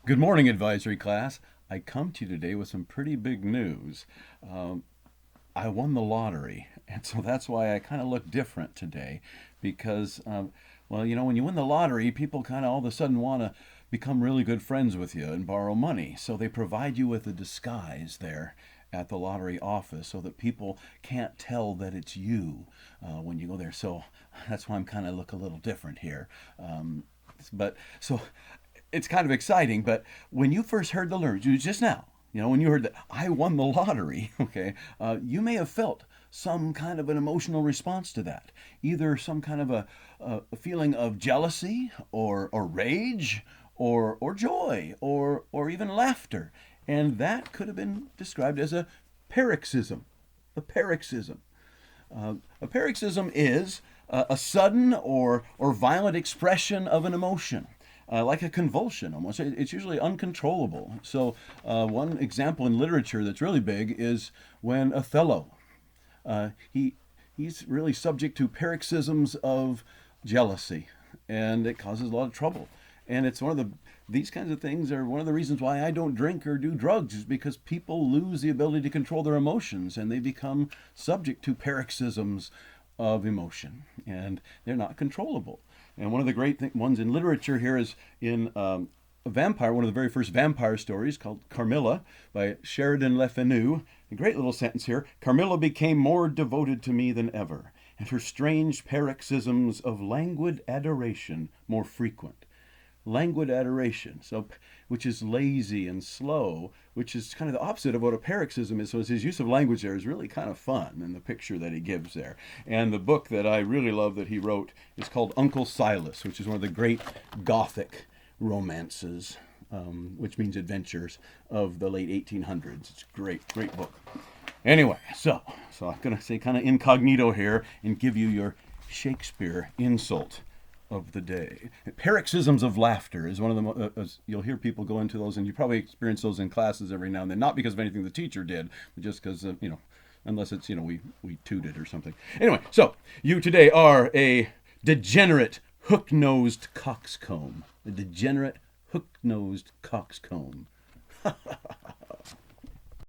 Good morning, advisory class. I come to you today with some pretty big news. Um, I won the lottery, and so that's why I kind of look different today. Because, when you win the lottery, people kind of all of a sudden want to become really good friends with you and borrow money. So they provide you with a disguise there at the lottery office so that people can't tell that it's you when you go there. So that's why I'm kind of look a little different here. But so it's kind of exciting. But when you first heard the news, just now, when you heard that I won the lottery, okay, you may have felt some kind of an emotional response to that, either some kind of a feeling of jealousy or rage or joy or even laughter, and that could have been described as a paroxysm. A paroxysm. A paroxysm is a sudden or violent expression of an emotion. Like a convulsion almost. It's usually uncontrollable. So, one example in literature that's really big is when Othello, he's really subject to paroxysms of jealousy, and it causes a lot of trouble. And it's these kinds of things are one of the reasons why I don't drink or do drugs, is because people lose the ability to control their emotions and they become subject to paroxysms of emotion, and they're not controllable. And one of the ones in literature here is in a vampire, one of the very first vampire stories called Carmilla by Sheridan Le Fanu. A great little sentence here. Carmilla became more devoted to me than ever, and her strange paroxysms of languid adoration more frequent. Languid adoration, which is lazy and slow, which is kind of the opposite of what a paroxysm is. So his use of language there is really kind of fun in the picture that he gives there. And the book that I really love that he wrote is called Uncle Silas, which is one of the great Gothic romances, which means adventures, of the late 1800s. It's a great, great book. Anyway, so I'm going to say kind of incognito here and give you your Shakespeare insult of the day. Paroxysms of laughter is one of the you'll hear people go into those, and you probably experience those in classes every now and then, not because of anything the teacher did, but just because unless it's we tooted or something. Anyway, so you today are a degenerate hook-nosed coxcomb. A degenerate hook-nosed coxcomb.